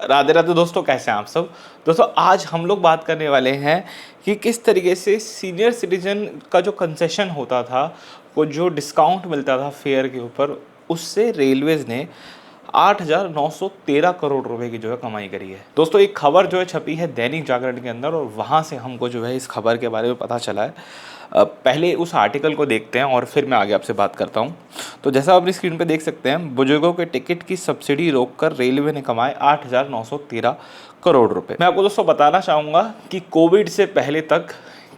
राधे राधे दोस्तों, कैसे हैं आप सब। दोस्तों आज हम लोग बात करने वाले हैं कि किस तरीके से सीनियर सिटीजन का जो कंसेशन होता था, वो जो डिस्काउंट मिलता था फेयर के ऊपर, उससे रेलवेज़ ने 8,913 करोड़ रुपए की जो है कमाई करी है। दोस्तों एक खबर जो है छपी है दैनिक जागरण के अंदर, और वहाँ से हमको जो है इस खबर के बारे में पता चला है। पहले उस आर्टिकल को देखते हैं और फिर मैं आगे आपसे बात करता हूँ। तो जैसा आप अपनी स्क्रीन पे देख सकते हैं, बुजुर्गों के टिकट की सब्सिडी रोककर रेलवे ने कमाए 8,913 करोड़ रुपए। मैं आपको दोस्तों बताना चाहूँगा कि कोविड से पहले तक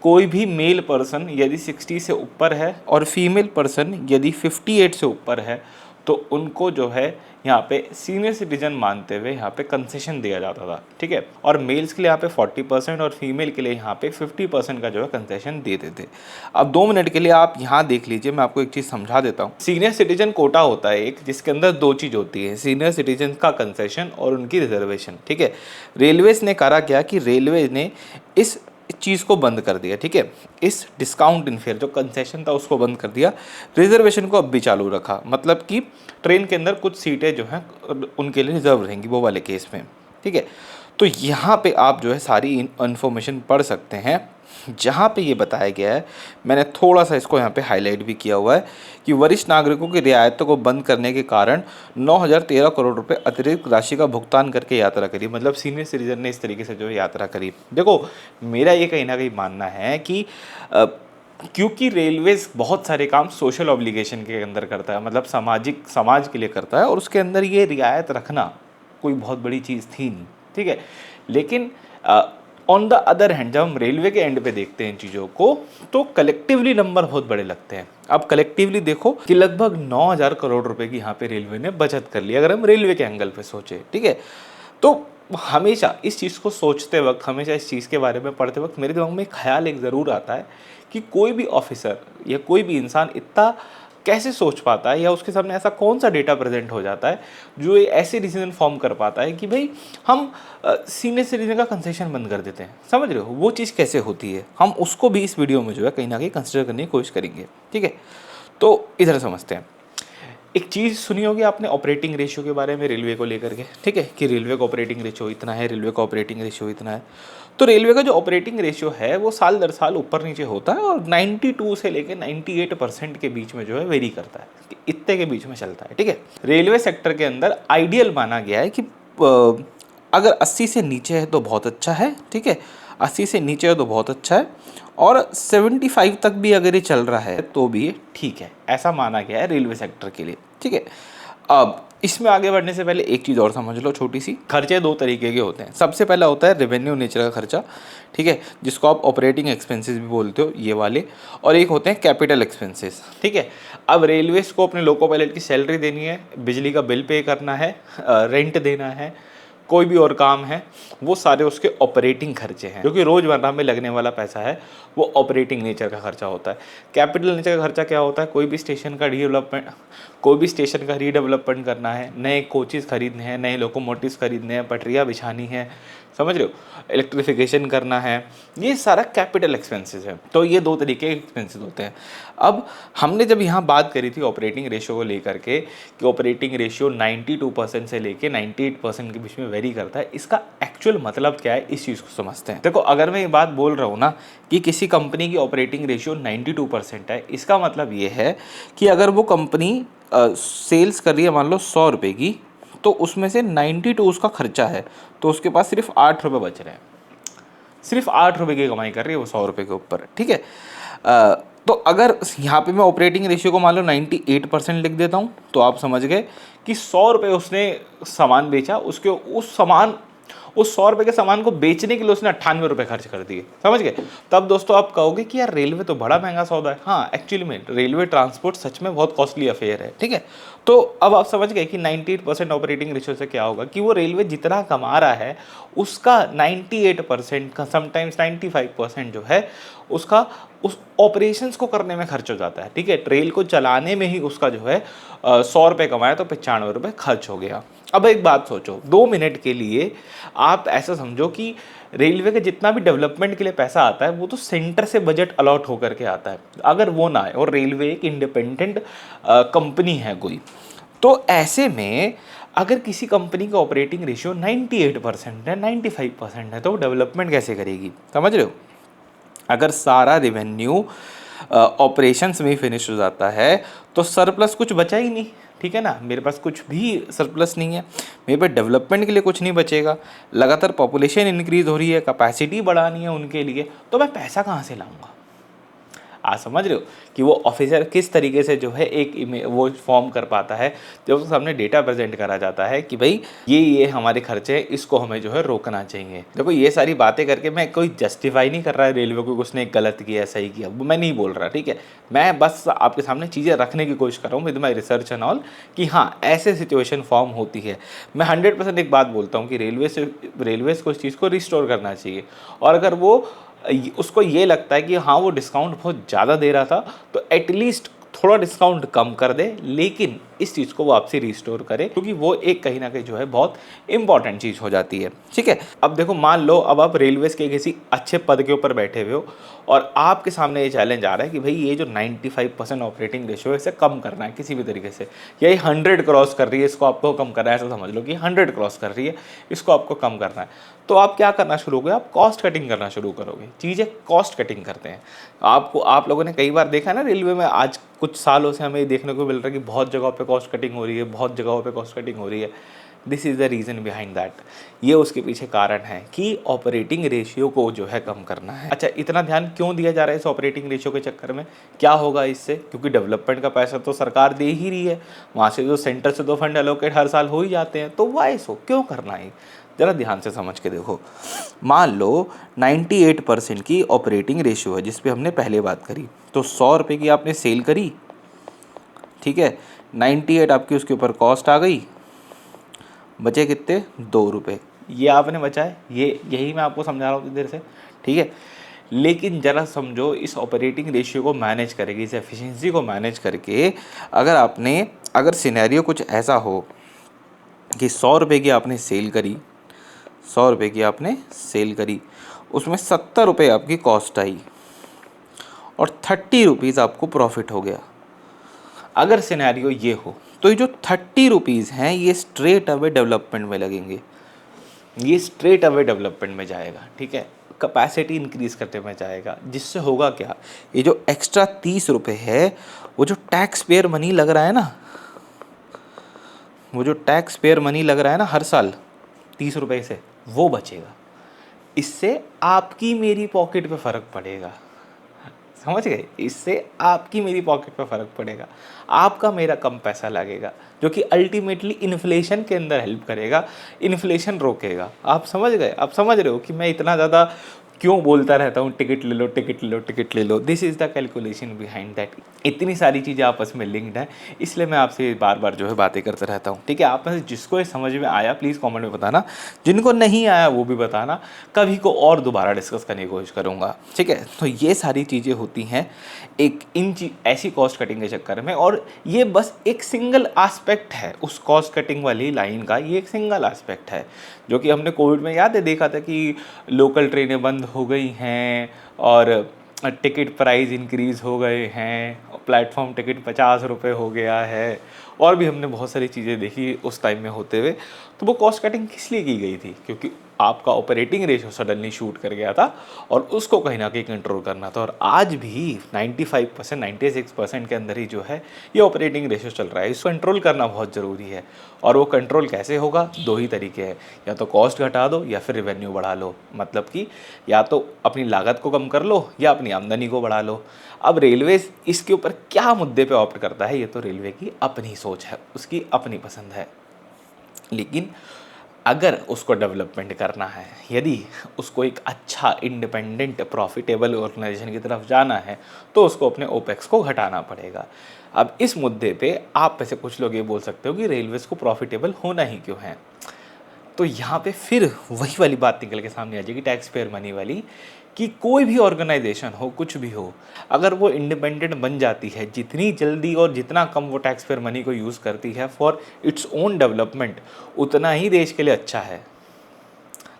कोई भी मेल पर्सन यदि 60 से ऊपर है और फीमेल पर्सन यदि 58 से ऊपर है, तो उनको जो है यहाँ पे सीनियर सिटीजन मानते हुए यहाँ पे कंसेशन दिया जाता था। ठीक है, और मेल्स के लिए यहाँ पे 40% और फीमेल के लिए यहाँ पे 50% का जो है कंसेशन देते थे। अब 2 मिनट के लिए आप यहाँ देख लीजिए, मैं आपको एक चीज़ समझा देता हूँ। सीनियर सिटीजन कोटा होता है एक, जिसके अंदर 2 चीज़ होती है, सीनियर सिटीजन का कंसेशन और उनकी रिजर्वेशन। ठीक है, रेलवेज ने करा क्या कि रेलवेज ने इस चीज़ को बंद कर दिया। ठीक है, इस डिस्काउंट इन फेयर जो कंसेशन था उसको बंद कर दिया, रिजर्वेशन को अब भी चालू रखा। मतलब कि ट्रेन के अंदर कुछ सीटें जो हैं उनके लिए रिजर्व रहेंगी वो वाले केस में। ठीक है, तो यहाँ पे आप जो है सारी इन्फॉर्मेशन पढ़ सकते हैं, जहाँ पे ये बताया गया है। मैंने थोड़ा सा इसको यहाँ पे हाईलाइट भी किया हुआ है कि वरिष्ठ नागरिकों की रियायतों को बंद करने के कारण 9,013 करोड़ रुपए अतिरिक्त राशि का भुगतान करके यात्रा करी। मतलब सीनियर सिटीजन ने इस तरीके से जो है यात्रा करी। देखो मेरा ये कहीं ना कहीं मानना है कि क्योंकि रेलवेज बहुत सारे काम सोशल ऑब्लिगेशन के अंदर करता है, मतलब समाज के लिए करता है, और उसके अंदर ये रियायत रखना कोई बहुत बड़ी चीज़ थी नहीं। ठीक है, लेकिन ऑन द अदर हैंड जब हम रेलवे के एंड पे देखते हैं इन चीज़ों को, तो कलेक्टिवली नंबर बहुत बड़े लगते हैं। अब कलेक्टिवली देखो कि लगभग 9,000 करोड़ रुपए की यहाँ पे रेलवे ने बचत कर ली, अगर हम रेलवे के एंगल पे सोचें। ठीक है, तो हमेशा इस चीज़ को सोचते वक्त, हमेशा इस चीज़ के बारे में पढ़ते वक्त मेरे दिमाग में एक ख्याल एक ज़रूर आता है कि कोई भी ऑफिसर या कोई भी इंसान इतना कैसे सोच पाता है, या उसके सामने ऐसा कौन सा डेटा प्रेजेंट हो जाता है जो ये ऐसे डिसीजन फॉर्म कर पाता है कि भाई हम सीनियर सिटीजन का कंसेशन बंद कर देते हैं। समझ रहे हो वो चीज़ कैसे होती है, हम उसको भी इस वीडियो में जो है कहीं ना कहीं कंसिडर करने की कोशिश करेंगे। ठीक है, तो इधर समझते हैं। एक चीज़ सुनी होगी आपने ऑपरेटिंग रेशियो के बारे में रेलवे को लेकर के। ठीक है, कि रेलवे का ऑपरेटिंग रेशियो इतना है, रेलवे का ऑपरेटिंग रेशियो इतना है। तो रेलवे का जो ऑपरेटिंग रेशियो है वो साल दर साल ऊपर नीचे होता है, और 92 से लेकर 98% के बीच में जो है वेरी करता है, कि इतने के बीच में चलता है। ठीक है, रेलवे सेक्टर के अंदर आइडियल माना गया है कि अगर 80 से नीचे है तो बहुत अच्छा है। ठीक है, 80 से नीचे है तो बहुत अच्छा है, और 75 तक भी अगर ये चल रहा है तो भी ये ठीक है, ऐसा माना गया है रेलवे सेक्टर के लिए। ठीक है, अब इसमें आगे बढ़ने से पहले एक चीज़ और समझ लो छोटी सी। खर्चे 2 तरीके के होते हैं। सबसे पहला होता है रेवेन्यू नेचर का खर्चा, ठीक है, जिसको आप ऑपरेटिंग एक्सपेंसेस भी बोलते हो, ये वाले, और एक होते हैं कैपिटल एक्सपेंसेस। ठीक है, अब रेलवेज को अपने लोको पायलट की सैलरी देनी है, बिजली का बिल पे करना है, रेंट देना है, कोई भी और काम है, वो सारे उसके ऑपरेटिंग खर्चे हैं। जो कि रोज़मर्रा में लगने वाला पैसा है वो ऑपरेटिंग नेचर का खर्चा होता है। कैपिटल नेचर का खर्चा क्या होता है, कोई भी स्टेशन का रीडेवलपमेंट करना है, नए कोचेज़ खरीदने हैं, नए लोकोमोटिव्स खरीदने हैं, पटरियाँ बिछानी है, समझ रहे हो, इलेक्ट्रिफिकेशन करना है, ये सारा कैपिटल एक्सपेंसेस है। तो ये 2 तरीके के एक्सपेंसेस होते हैं। अब हमने जब यहाँ बात करी थी ऑपरेटिंग रेशियो को लेकर के कि ऑपरेटिंग रेशियो 92% से लेके 98% के बीच में वेरी करता है, इसका एक्चुअल मतलब क्या है, इस चीज़ को समझते हैं। देखो अगर मैं ये बात बोल रहा हूँ ना कि किसी कंपनी की ऑपरेटिंग रेशियो 92% है, इसका मतलब ये है कि अगर वो कंपनी सेल्स कर रही है मान लो 100 रुपये की, तो उसमें से 92 उसका खर्चा है, तो उसके पास सिर्फ 8 रुपये बच रहे हैं। सिर्फ 8 रुपये की कमाई कर रही है वो 100 रुपये के ऊपर। ठीक है, तो अगर यहाँ पे मैं ऑपरेटिंग रेशियो को मान लो 98% लिख देता हूँ, तो आप समझ गए कि 100 रुपये उसने सामान बेचा, उसके उस 100 रुपये के सामान को बेचने के लिए उसने 98 रुपये खर्च कर दिए। समझ गए। तब दोस्तों आप कहोगे कि यार रेलवे तो बड़ा महंगा सौदा है। हाँ, एक्चुअली में रेलवे ट्रांसपोर्ट सच में बहुत कॉस्टली अफेयर है। ठीक है, तो अब आप समझ गए कि 98% ऑपरेटिंग रेशियो से क्या होगा कि वो रेलवे जितना कमा रहा है उसका 98% का, समटाइम्स 95% जो है उसका उस ऑपरेशंस को करने में खर्च हो जाता है। ठीक है, ट्रेन को चलाने में ही उसका जो है 100 रुपये कमाया तो 95 रुपये खर्च हो गया। अब एक बात सोचो, 2 मिनट के लिए आप ऐसा समझो कि रेलवे के जितना भी डेवलपमेंट के लिए पैसा आता है वो तो सेंटर से बजट अलॉट होकर के आता है। अगर वो ना आए और रेलवे एक इंडिपेंडेंट कंपनी है कोई, तो ऐसे में अगर किसी कंपनी का ऑपरेटिंग रेशियो 98% है, 95% है, तो वो डेवलपमेंट कैसे करेगी? समझ रहे हो? अगर सारा रेवेन्यू ऑपरेशंस में ही फिनिश हो जाता है तो सरप्लस कुछ बचा ही नहीं, ठीक है ना। मेरे पास कुछ भी सरप्लस नहीं है, मेरे पास डेवलपमेंट के लिए कुछ नहीं बचेगा। लगातार पॉपुलेशन इंक्रीज हो रही है, कैपेसिटी बढ़ानी है उनके लिए, तो मैं पैसा कहाँ से लाऊंगा? आप समझ रहे हो कि वो ऑफिसर किस तरीके से जो है एक वो फॉर्म कर पाता है जब उसके सामने डेटा प्रेजेंट करा जाता है कि भाई ये हमारे खर्चे हैं, इसको हमें जो है रोकना चाहिए। देखो ये सारी बातें करके मैं कोई जस्टिफाई नहीं कर रहा है रेलवे को, उसने गलत किया सही किया, वो मैं नहीं बोल रहा, ठीक है। मैं बस आपके सामने चीज़ें रखने की कोशिश कर रहा हूँ with my research and all कि हाँ ऐसे सिचुएशन फॉर्म होती है। मैं 100% एक बात बोलता हूँ कि रेलवे को इस चीज़ को रिस्टोर करना चाहिए। और अगर वो उसको ये लगता है कि हाँ वो डिस्काउंट बहुत ज़्यादा दे रहा था तो एटलीस्ट थोड़ा डिस्काउंट कम कर दे, लेकिन इस चीज़ को वापसी रिस्टोर करे, क्योंकि वो एक कहीं ना कहीं जो है बहुत इंपॉर्टेंट चीज़ हो जाती है, ठीक है। अब देखो मान लो अब आप रेलवेज के किसी अच्छे पद के ऊपर बैठे हुए हो और आपके सामने ये चैलेंज आ रहा है कि भाई ये जो 95% ऑपरेटिंग रेशियो है इसे कम करना है किसी भी तरीके से, या ये 100 क्रॉस कर रही है, इसको आपको कम करना है। ऐसा समझ लो कि 100 क्रॉस कर रही है, इसको आपको कम करना है। तो आप क्या करना शुरू करोगे? आप कॉस्ट कटिंग करना शुरू करोगे। चीज़ें कॉस्ट कटिंग करते हैं। आप लोगों ने कई बार देखा है ना रेलवे में, आज कुछ सालों से हमें देखने को मिल रहा है कि बहुत जगहों पे कॉस्ट कटिंग हो रही है, बहुत जगहों पे कॉस्ट कटिंग हो रही है। This is the reason behind that. ये उसके पीछे कारण है कि ऑपरेटिंग रेशियो को जो है कम करना है। अच्छा, इतना ध्यान क्यों दिया जा रहा है इस ऑपरेटिंग रेशियो के चक्कर में? क्या होगा इससे? क्योंकि डेवलपमेंट का पैसा तो सरकार दे ही रही है, वहाँ से जो सेंटर से तो फंड एलोकेट हर साल हो ही जाते हैं, तो वाई सो क्यों करना है? ज़रा ध्यान से समझ के देखो। मान लो 98% की ऑपरेटिंग रेशियो है जिस पे हमने पहले बात करी, तो 100 रुपये की आपने सेल करी, ठीक है। 98 आपकी उसके ऊपर कॉस्ट आ गई, बचे कितने? 2 रुपये। ये आपने बचाए, यही मैं आपको समझा रहा हूँ देर से, ठीक है। लेकिन ज़रा समझो, इस ऑपरेटिंग रेशियो को मैनेज करेगी, इस एफिशिएंसी को मैनेज करके अगर सिनेरियो कुछ ऐसा हो कि 100 रुपये की आपने सेल करी, 100 रुपये की आपने सेल करी, उसमें 70 रुपये आपकी कॉस्ट आई और 30 रुपीज़ आपको प्रॉफिट हो गया। अगर सिनेरियो ये हो तो ये जो 30 रुपीज़ हैं ये स्ट्रेट अवे डेवलपमेंट में लगेंगे, ये स्ट्रेट अवे डेवलपमेंट में जाएगा, ठीक है। कैपेसिटी इंक्रीज़ करने में जाएगा, जिससे होगा क्या? ये जो एक्स्ट्रा 30 रुपये है, वो जो टैक्स पेयर मनी लग रहा है ना, वो जो टैक्स पेयर मनी लग रहा है ना हर साल 30 रुपये से, वो बचेगा। इससे आपकी मेरी पॉकेट पे फ़र्क पड़ेगा, समझ गए? इससे आपकी मेरी पॉकेट पे फ़र्क पड़ेगा, आपका मेरा कम पैसा लगेगा, जो कि अल्टीमेटली इन्फ्लेशन के अंदर हेल्प करेगा, इन्फ्लेशन रोकेगा। आप समझ गए? आप समझ रहे हो कि मैं इतना ज़्यादा क्यों बोलता रहता हूँ टिकट ले लो, टिकट ले लो, टिकट ले लो? This is the calculation behind that. इतनी सारी चीज़ें आपस में लिंक्ड हैं, इसलिए मैं आपसे बार बार जो है बातें करते रहता हूँ, ठीक है। आप में से जिसको ये समझ में आया प्लीज़ कमेंट में बताना, जिनको नहीं आया वो भी बताना, कभी को और दोबारा डिस्कस करने की कोशिश करूँगा, ठीक है। तो ये सारी चीज़ें होती हैं एक ऐसी कॉस्ट कटिंग के चक्कर में, और ये बस एक सिंगल एस्पेक्ट है उस कॉस्ट कटिंग वाली लाइन का, ये एक सिंगल एस्पेक्ट है जो कि हमने कोविड में याद है देखा था कि लोकल ट्रेनें बंद हो गई हैं और टिकट प्राइस इंक्रीज़ हो गए हैं, प्लेटफॉर्म टिकट 50 रुपये हो गया है, और भी हमने बहुत सारी चीज़ें देखी उस टाइम में होते हुए। तो वो कॉस्ट कटिंग किस लिए की गई थी? क्योंकि आपका ऑपरेटिंग रेशियो सडनली शूट कर गया था और उसको कहीं ना कहीं कंट्रोल करना था। और आज भी 95% 96% के अंदर ही जो है ये ऑपरेटिंग रेशियो चल रहा है, इसको कंट्रोल करना बहुत ज़रूरी है। और वो कंट्रोल कैसे होगा? 2 ही तरीके हैं, या तो कॉस्ट घटा दो या फिर रेवेन्यू बढ़ा लो। मतलब कि या तो अपनी लागत को कम कर लो या अपनी आमदनी को बढ़ा लो। अब रेलवे इसके ऊपर क्या मुद्दे पे ऑप्ट करता है, ये तो रेलवे की अपनी सोच है, उसकी अपनी पसंद है। लेकिन अगर उसको डेवलपमेंट करना है, यदि उसको एक अच्छा इंडिपेंडेंट प्रॉफिटेबल ऑर्गेनाइजेशन की तरफ जाना है, तो उसको अपने ओपेक्स को घटाना पड़ेगा। अब इस मुद्दे पे आप में से कुछ लोग ये बोल सकते हो कि रेलवेज़ को प्रॉफिटेबल होना ही क्यों है। तो यहाँ पे फिर वही वाली बात निकल के सामने आ जाएगी, टैक्स पेयर मनी वाली, कि कोई भी ऑर्गेनाइजेशन हो, कुछ भी हो, अगर वो इंडिपेंडेंट बन जाती है, जितनी जल्दी और जितना कम वो टैक्स पेयर मनी को यूज़ करती है फॉर इट्स ओन डेवलपमेंट, उतना ही देश के लिए अच्छा है,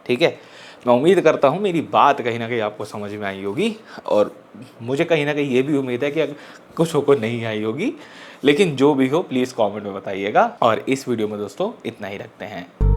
ठीक है। मैं उम्मीद करता हूँ मेरी बात कहीं ना कहीं आपको समझ में आई होगी, और मुझे कहीं ना कहीं ये भी उम्मीद है कि कुछ को नहीं आई होगी। लेकिन जो भी हो प्लीज़ कमेंट में बताइएगा, और इस वीडियो में दोस्तों इतना ही रखते हैं।